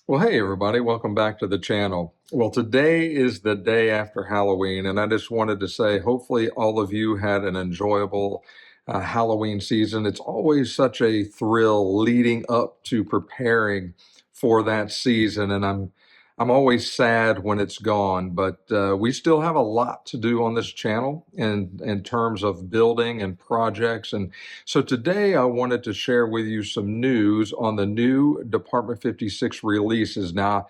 Well, hey everybody, welcome back to the channel. Well, today is the day after Halloween, and I just wanted to say hopefully all of you had an enjoyable Halloween season. It's always such a thrill leading up to preparing for that season, and I'm always sad when it's gone, but we still have a lot to do on this channel in terms of building and projects. And so today I wanted to share with you some news on the new Department 56 releases. Now,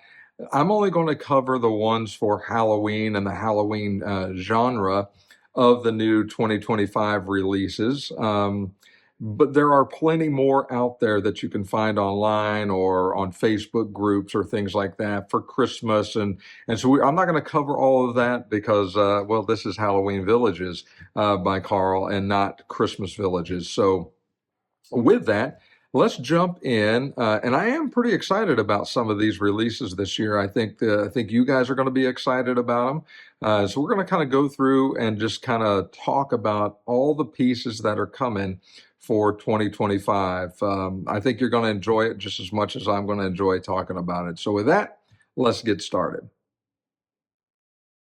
I'm only going to cover the ones for Halloween and the Halloween genre of the new 2025 releases. But there are plenty more out there that you can find online or on Facebook groups or things like that for Christmas. And so I'm not going to cover all of that because, well, this is Halloween Villages by Carl and not Christmas Villages. So with that, let's jump in. And I am pretty excited about some of these releases this year. I think you guys are going to be excited about them. So we're going to kind of go through and just kind of talk about all the pieces that are coming for 2025. I think you're going to enjoy it just as much as I'm going to enjoy talking about it. So with that, let's get started.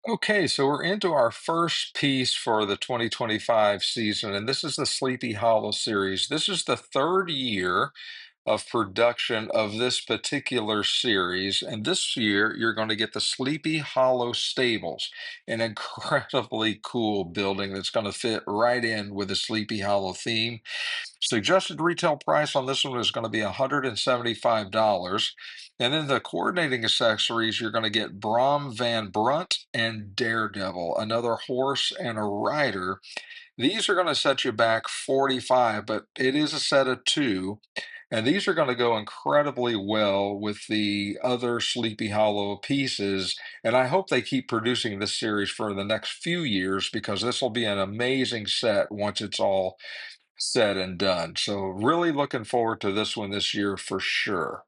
Okay, so we're into our first piece for the 2025 season, and this is the Sleepy Hollow series. This is the third year of production of this particular series. And this year, you're going to get the Sleepy Hollow Stables, an incredibly cool building that's going to fit right in with the Sleepy Hollow theme. Suggested retail price on this one is going to be $175. And then the coordinating accessories, you're going to get Brom Van Brunt and Daredevil, another horse and a rider. These are going to set you back 45, but it is a set of two. And these are going to go incredibly well with the other Sleepy Hollow pieces. And I hope they keep producing this series for the next few years because this will be an amazing set once it's all said and done. So, really looking forward to this one this year for sure.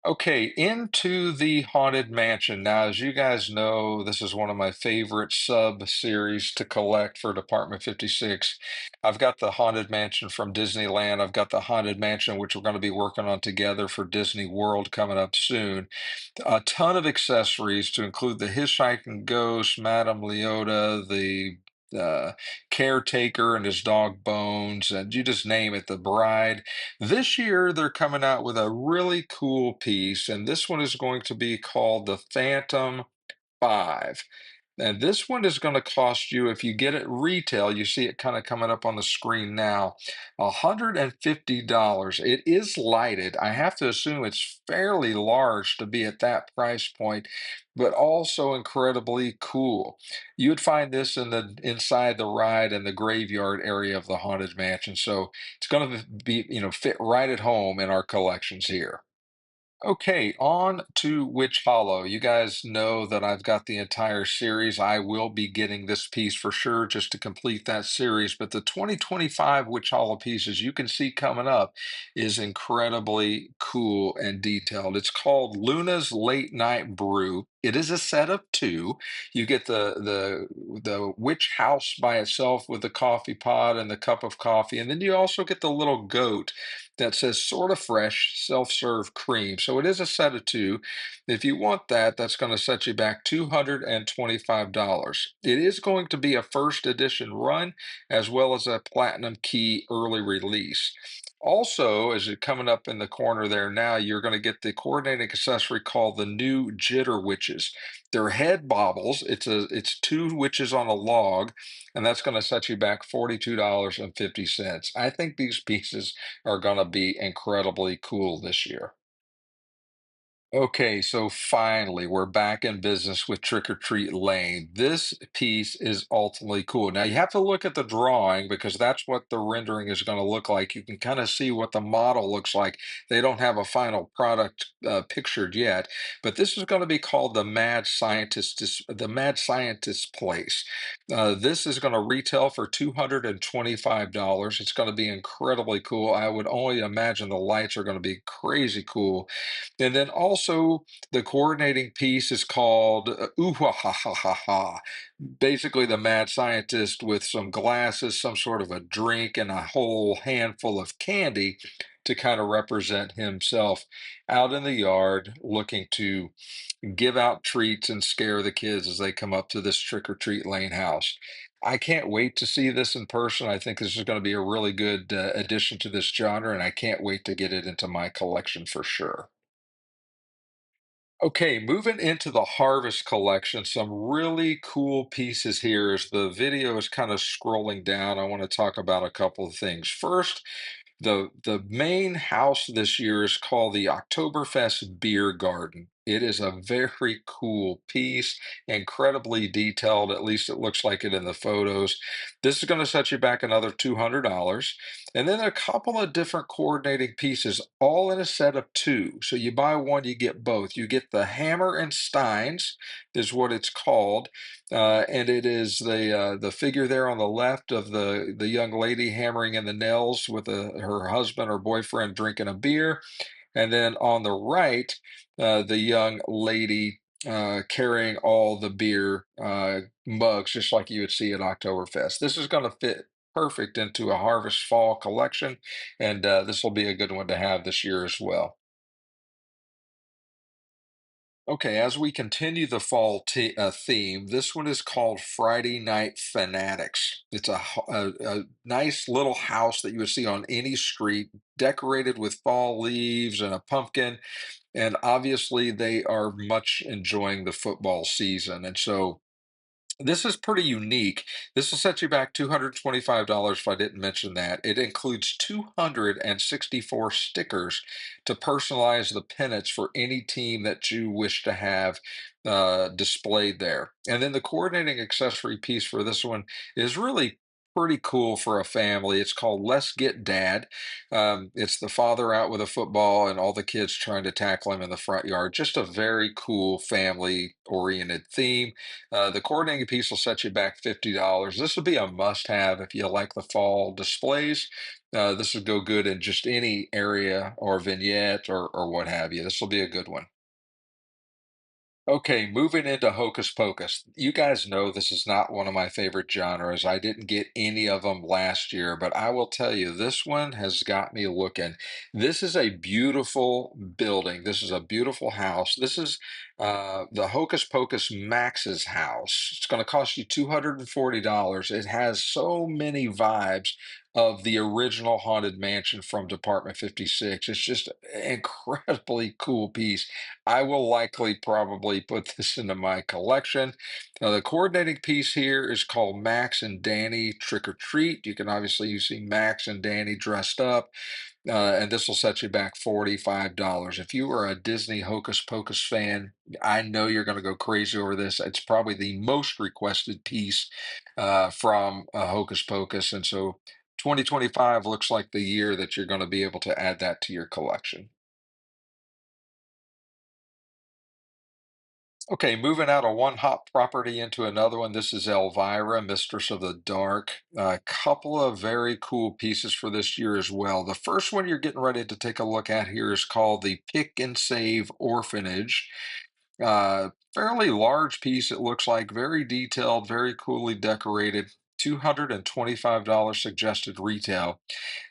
Okay, into the Haunted Mansion. Now, as you guys know, this is one of my favorite sub-series to collect for Department 56. I've got the Haunted Mansion from Disneyland. I've got the Haunted Mansion, which we're going to be working on together for Disney World coming up soon. A ton of accessories to include the Hitchhiking Ghost, Madame Leota, the uh, caretaker and his dog Bones, and you just name it, the bride. This year, they're coming out with a really cool piece, and this one is going to be called the Phantom 5. And this one is going to cost you, if you get it retail, you see it kind of coming up on the screen now, $150. It is lighted. I have to assume it's fairly large to be at that price point, but also incredibly cool. You would find this in the inside the ride and the graveyard area of the Haunted Mansion. So it's going to be, fit right at home in our collections here. Okay, on to Witch Hollow. You guys know that I've got the entire series. I will be getting this piece for sure just to complete that series. But the 2025 Witch Hollow pieces you can see coming up is incredibly cool and detailed. It's called Luna's Late Night Brew. It is a set of two. You get the witch house by itself with the coffee pot and the cup of coffee, and then you also get the little goat that says sort of fresh self-serve cream. So it is a set of two. If you want that, that's going to set you back $225. It is going to be a first edition run as well as a platinum key early release. Also, as you're coming up in the corner there now, you're going to get the coordinating accessory called the new Jitter Witches. They're head bobbles. It's two witches on a log, and that's going to set you back $42.50. I think these pieces are going to be incredibly cool this year. Okay, so finally, we're back in business with Trick or Treat Lane. This piece is ultimately cool. Now, you have to look at the drawing because that's what the rendering is going to look like. You can kind of see what the model looks like. They don't have a final product pictured yet, but this is going to be called the Mad Scientist Place. This is going to retail for $225. It's going to be incredibly cool. I would only imagine the lights are going to be crazy cool. And then also also, the coordinating piece is called Ooh Ha Ha Ha Ha Ha. Basically, the mad scientist with some glasses, some sort of a drink, and a whole handful of candy to kind of represent himself out in the yard looking to give out treats and scare the kids as they come up to this trick or treat lane house. I can't wait to see this in person. I think this is going to be a really good addition to this genre, and I can't wait to get it into my collection for sure. Okay, moving into the Harvest collection, some really cool pieces here. As the video is kind of scrolling down, I want to talk about a couple of things. First, the main house this year is called the Oktoberfest Beer Garden. It is a very cool piece, incredibly detailed. At least it looks like it in the photos. This is going to set you back another $200. And then a couple of different coordinating pieces, all in a set of two. So you buy one, you get both. You get the Hammer and Steins, is what it's called, and it is the figure there on the left of the young lady hammering in the nails with her husband or boyfriend drinking a beer, and then on the right, the young lady carrying all the beer mugs, just like you would see at Oktoberfest. This is going to fit perfect into a Harvest Fall collection, and this will be a good one to have this year as well. Okay, as we continue the fall theme, this one is called Friday Night Fanatics. It's a nice little house that you would see on any street, decorated with fall leaves and a pumpkin. And obviously, they are much enjoying the football season. And so this is pretty unique. This will set you back $225 if I didn't mention that. It includes 264 stickers to personalize the pennants for any team that you wish to have displayed there. And then the coordinating accessory piece for this one is really pretty cool for a family. It's called Let's Get Dad. It's the father out with a football and all the kids trying to tackle him in the front yard. Just a very cool family oriented theme. The coordinating piece will set you back $50. This would be a must-have if you like the fall displays. This would go good in just any area or vignette or what have you. This will be a good one. Okay, moving into Hocus Pocus. You guys know this is not one of my favorite genres. I didn't get any of them last year, but I will tell you, this one has got me looking. This is a beautiful building. This is a beautiful house. This is the Hocus Pocus Max's house. It's going to cost you $240. It has so many vibes of the original Haunted Mansion from Department 56. It's just an incredibly cool piece. I will likely probably put this into my collection. Now, the coordinating piece here is called Max and Danny Trick or Treat. You can obviously see Max and Danny dressed up, and this will set you back $45. If you are a Disney Hocus Pocus fan, I know you're going to go crazy over this. It's probably the most requested piece from Hocus Pocus, and so 2025 looks like the year that you're going to be able to add that to your collection. Okay, moving out of one hot property into another one. This is Elvira, Mistress of the Dark. A couple of very cool pieces for this year as well. The first one you're getting ready to take a look at here is called the Pick and Save Orphanage. Fairly large piece, it looks like, very detailed, very coolly decorated. $225 suggested retail.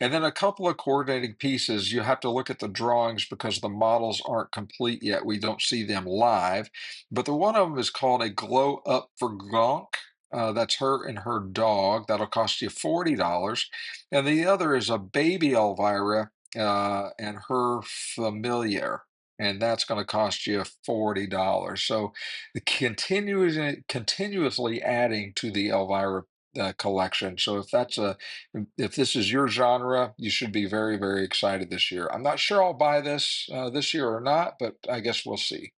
And then a couple of coordinating pieces. You have to look at the drawings because the models aren't complete yet. We don't see them live. But the one of them is called a Glow Up for Gonk. That's her and her dog. That'll cost you $40. And the other is a baby Elvira and her familiar, and that's going to cost you $40. So continuously adding to the Elvira collection. So if this is your genre, you should be very, very excited this year. I'm not sure I'll buy this this year or not, but I guess we'll see.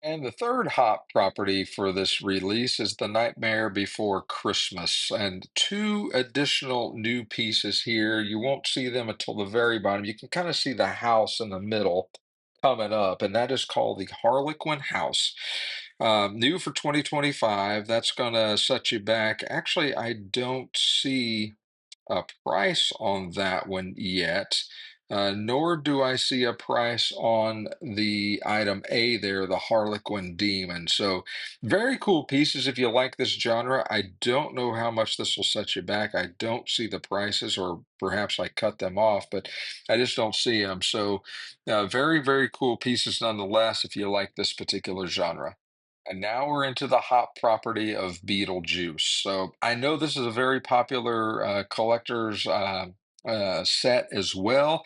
And the third hot property for this release is The Nightmare Before Christmas, and two additional new pieces here. You won't see them until the very bottom. You can kind of see the house in the middle coming up, and that is called the Harlequin House. New for 2025. That's going to set you back. Actually, I don't see a price on that one yet. Nor do I see a price on the item A there, the Harlequin Demon. So, very cool pieces if you like this genre. I don't know how much this will set you back. I don't see the prices, or perhaps I cut them off, but I just don't see them. So, very, very cool pieces nonetheless if you like this particular genre. And now we're into the hot property of Beetlejuice. So I know this is a very popular collector's set as well.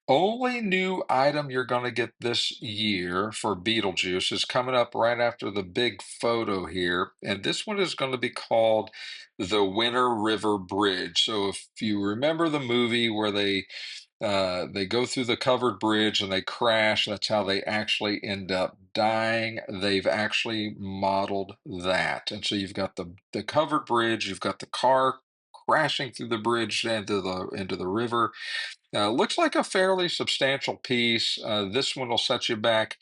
Only new item you're going to get this year for Beetlejuice is coming up right after the big photo here. And this one is going to be called the Winter River Bridge. So if you remember the movie where they go through the covered bridge and they crash. That's how they actually end up dying. They've actually modeled that. And so you've got the covered bridge, you've got the car crashing through the bridge into the river. Looks like a fairly substantial piece. This one will set you back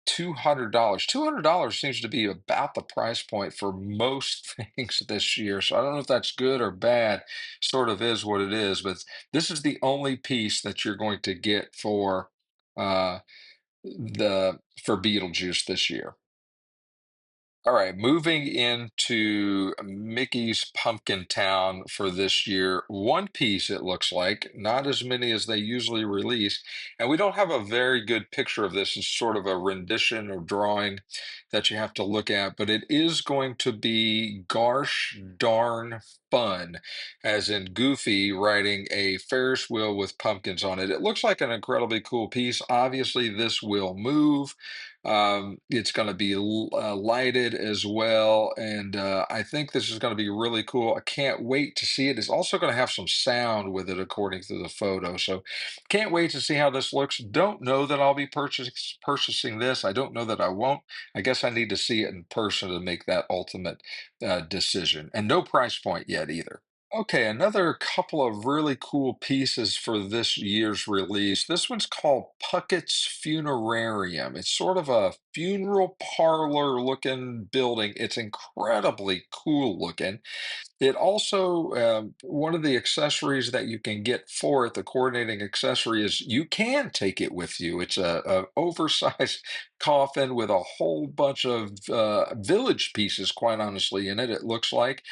$200. $200 seems to be about the price point for most things this year. So I don't know if that's good or bad, sort of is what it is. But this is the only piece that you're going to get uh, for Beetlejuice this year. All right, moving into Mickey's Pumpkin Town for this year. One piece, it looks like, not as many as they usually release. And we don't have a very good picture of this. It's sort of a rendition or drawing that you have to look at, but it is going to be gosh darn fun, as in Goofy riding a Ferris wheel with pumpkins on it. It looks like an incredibly cool piece. Obviously, this will move. It's going to be lighted as well, and I think this is going to be really cool. I can't wait to see it. It's also going to have some sound with it, according to the photo. So, can't wait to see how this looks. Don't know that I'll be purchasing this. I don't know that I won't. I guess I need to see it in person to make that ultimate decision. And no price point yet either. Okay, another couple of really cool pieces for this year's release. This one's called Puckets Funerarium. It's sort of a funeral parlor looking building. It's incredibly cool looking. It also, one of the accessories that you can get for it, the coordinating accessory, is you can take it with you. It's a oversized coffin with a whole bunch of village pieces, quite honestly, in it, it looks like.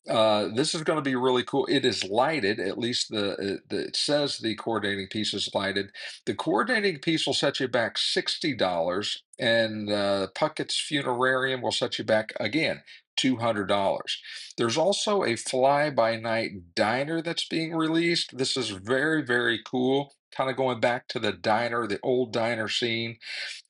This is going to be really cool. It is lighted, at least it says the coordinating piece is lighted. The coordinating piece will set you back $60, and Puckett's Funerarium will set you back again $200. There's also a fly-by-night diner that's being released. This is very, very cool. Kind of going back to the diner, the old diner scene.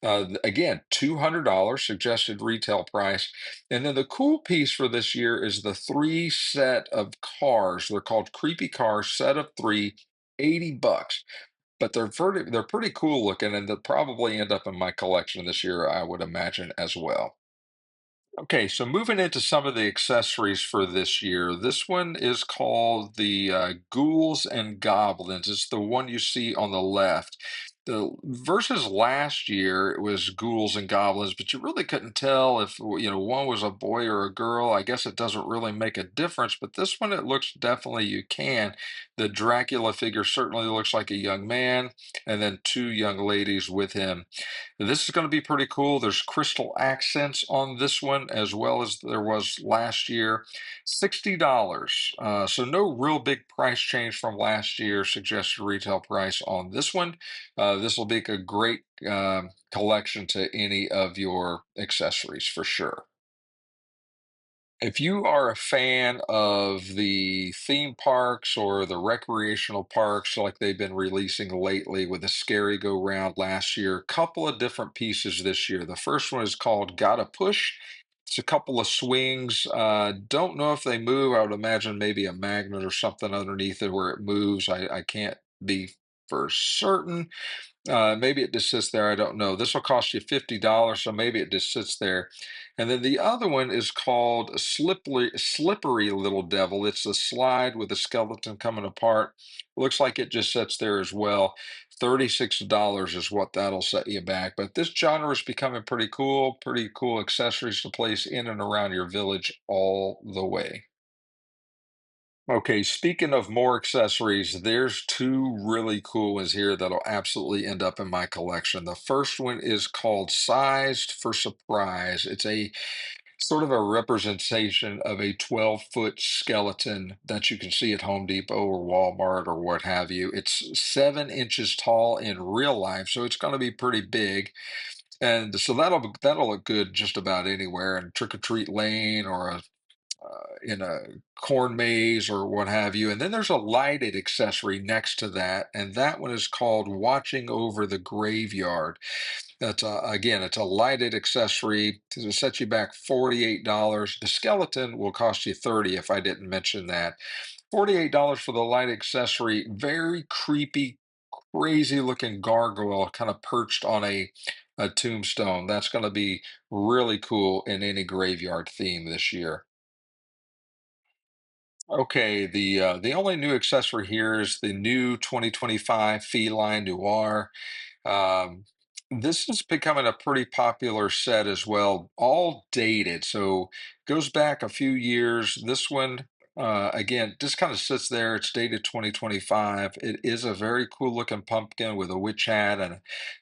Again, $200 suggested retail price. And then the cool piece for this year is the three set of cars. They're called Creepy Cars, set of three, 80 bucks. But they're pretty cool looking, and they'll probably end up in my collection this year, I would imagine, as well. Okay, so moving into some of the accessories for this year. This one is called the Ghouls and Goblins. It's the one you see on the left. The versus last year, it was Ghouls and Goblins, but you really couldn't tell if one was a boy or a girl. I guess it doesn't really make a difference, but this one it looks definitely you can. The Dracula figure certainly looks like a young man, and then two young ladies with him. This is going to be pretty cool. There's crystal accents on this one as well as there was last year. $60. So no real big price change from last year. Suggested retail price on this one. This will be a great collection to any of your accessories for sure. If you are a fan of the theme parks or the recreational parks like they've been releasing lately with the Scary Go Round last year, couple of different pieces this year. The first one is called Gotta Push. It's a couple of swings. Don't know if they move. I would imagine maybe a magnet or something underneath it where it moves. I can't be for certain. Maybe it just sits there. I don't know. This will cost you $50, so maybe it just sits there. And then the other one is called Slippery Little Devil. It's a slide with a skeleton coming apart. Looks like it just sits there as well. $36 is what that'll set you back. But this genre is becoming pretty cool accessories to place in and around your village all the way. Okay, speaking of more accessories, there's two really cool ones here that'll absolutely end up in my collection. The first one is called Sized for Surprise. It's a sort of a representation of a 12-foot skeleton that you can see at Home Depot or Walmart or what have you. It's 7 inches tall in real life, so it's going to be pretty big. And so that'll look good just about anywhere in Trick or Treat Lane or in a corn maze or what have you. And then there's a lighted accessory next to that, and that one is called Watching Over the Graveyard. That's again, it's a lighted accessory to set you back $48. The skeleton will cost you 30 if I didn't mention that. $48 for the light accessory. Very creepy, crazy looking gargoyle kind of perched on a tombstone. That's going to be really cool in any graveyard theme this year. Okay, the only new accessory here is the new 2025 Feline Noir. Um, this is becoming a pretty popular set as well, all dated. So goes back a few years. This one, again, just kind of sits there. It's dated 2025. It is a very cool looking pumpkin with a witch hat and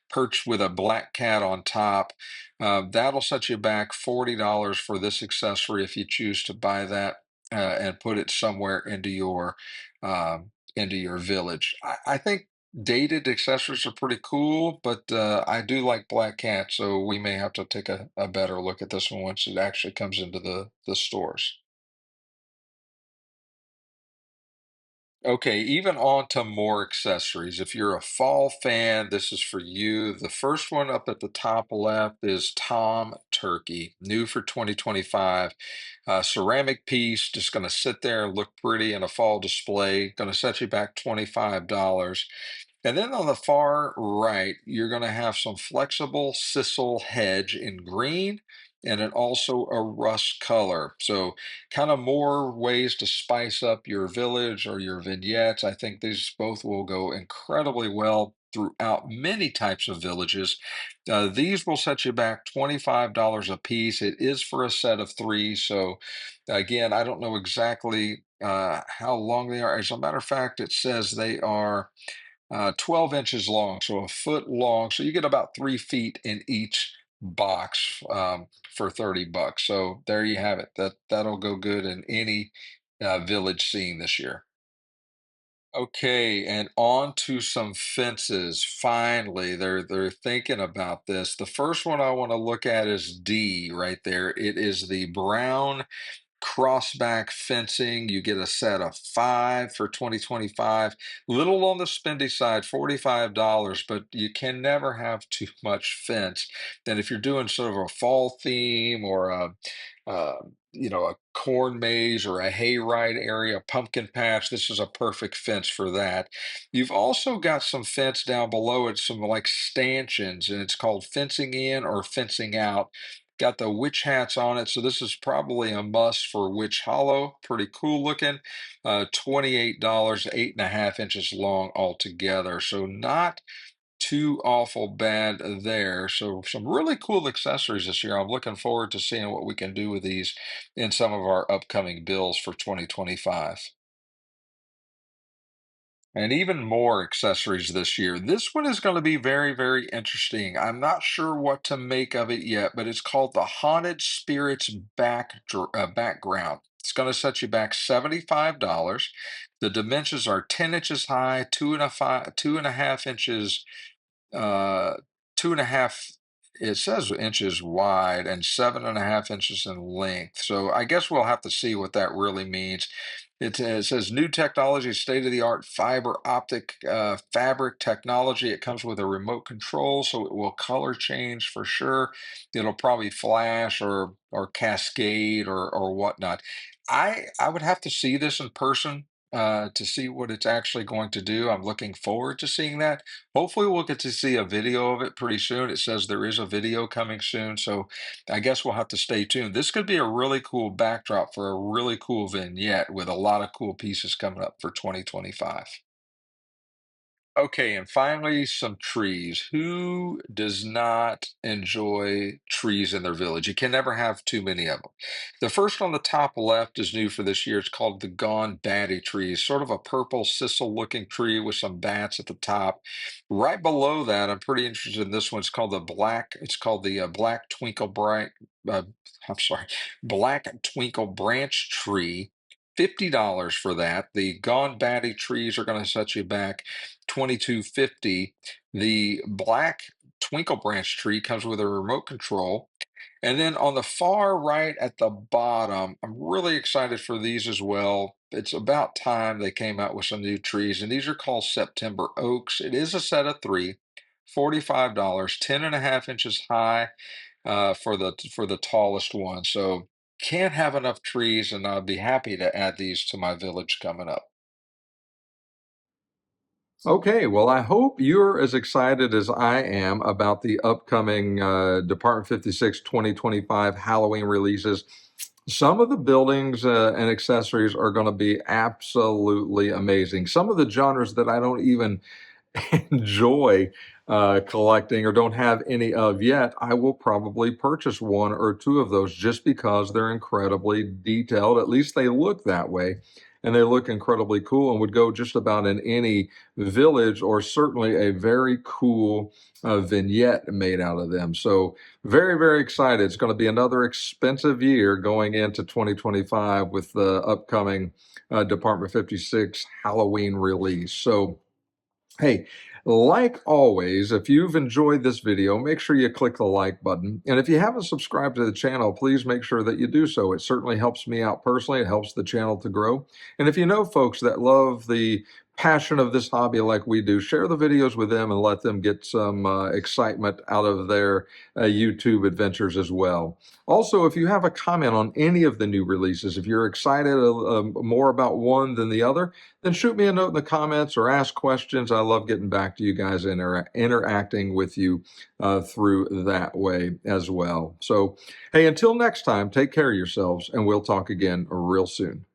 perched with a black cat on top. That'll set you back $40 for this accessory if you choose to buy that and put it somewhere into your village. I think dated accessories are pretty cool, but I do like black cat, so we may have to take a better look at this one once it actually comes into the stores. Okay, even on to more accessories. If you're a fall fan, this is for you. The first one up at the top left is Tom Turkey, new for 2025. Ceramic piece, just going to sit there and look pretty in a fall display. Going to set you back $25. And then on the far right, you're going to have some flexible sisal hedge in green and then also a rust color. So kind of more ways to spice up your village or your vignettes. I think these both will go incredibly well throughout many types of villages. These will set you back $25 a piece. It is for a set of three. So again, I don't know exactly how long they are. As a matter of fact, it says they are 12 inches long, so a foot long. So you get about 3 feet in each box for $30. So there you have it. That'll go good in any village scene this year. Okay, and on to some fences. Finally, they're thinking about this. The first one I want to look at is D right there. It is the brown crossback fencing. You get a set of five for 2025. Little on the spendy side, $45, but you can never have too much fence. And if you're doing sort of a fall theme or uh, a corn maze or a hayride area, pumpkin patch, this is a perfect fence for that. You've also got some fence down below it, some like stanchions, and it's called fencing in or fencing out. Got the witch hats on it, so this is probably a must for Witch Hollow. Pretty cool looking. $28, 8.5 inches long altogether. So not too awful bad there. So some really cool accessories this year. I'm looking forward to seeing what we can do with these in some of our upcoming bills for 2025. And even more accessories this year. This one is going to be very, very interesting. I'm not sure what to make of it yet, but it's called the Haunted Spirits Background. It's going to set you back $75. The dimensions are 10 inches high, 2.5 inches uh, 2.5, it says inches wide and 7.5 inches in length. So I guess we'll have to see what that really means. It says new technology, state of the art fiber optic fabric technology. It comes with a remote control, so it will color change for sure. It'll probably flash or cascade or whatnot. I would have to see this in person to see what it's actually going to do. I'm looking forward to seeing that. Hopefully, we'll get to see a video of it pretty soon. It says there is a video coming soon, so I guess we'll have to stay tuned. This could be a really cool backdrop for a really cool vignette with a lot of cool pieces coming up for 2025. Okay, and finally, some trees. Who does not enjoy trees in their village? You can never have too many of them. The first on the top left is new for this year. It's called the Gone Batty tree, sort of a purple sisal-looking tree with some bats at the top. Right below that, I'm pretty interested in this one. It's called the black. It's called the Black Twinkle Bright. I'm sorry, Black Twinkle Branch tree. $50 for that. The Gone Batty trees are going to set you back 2250. The black twinkle branch tree comes with a remote control. And then on the far right at the bottom, I'm really excited for these as well. It's about time they came out with some new trees, and these are called September Oaks. It is a set of three, $45, 10.5 inches high for the tallest one. So can't have enough trees, and I'll be happy to add these to my village coming up. Okay, well, I hope you're as excited as I am about the upcoming Department 56 2025 Halloween releases. Some of the buildings and accessories are going to be absolutely amazing. Some of the genres that I don't even enjoy collecting or don't have any of yet, I will probably purchase one or two of those just because they're incredibly detailed. At least they look that way. And they look incredibly cool and would go just about in any village, or certainly a very cool vignette made out of them. So, very, very excited. It's going to be another expensive year going into 2025 with the upcoming Department 56 Halloween release. So, hey, like always, if you've enjoyed this video, make sure you click the like button. And if you haven't subscribed to the channel, please make sure that you do so. It certainly helps me out personally. It helps the channel to grow. And if you know folks that love the passion of this hobby like we do, share the videos with them and let them get some excitement out of their YouTube adventures as well. Also, if you have a comment on any of the new releases, if you're excited more about one than the other, then shoot me a note in the comments or ask questions. I love getting back to you guys and interacting with you through that way as well. So, hey, until next time, take care of yourselves, and we'll talk again real soon.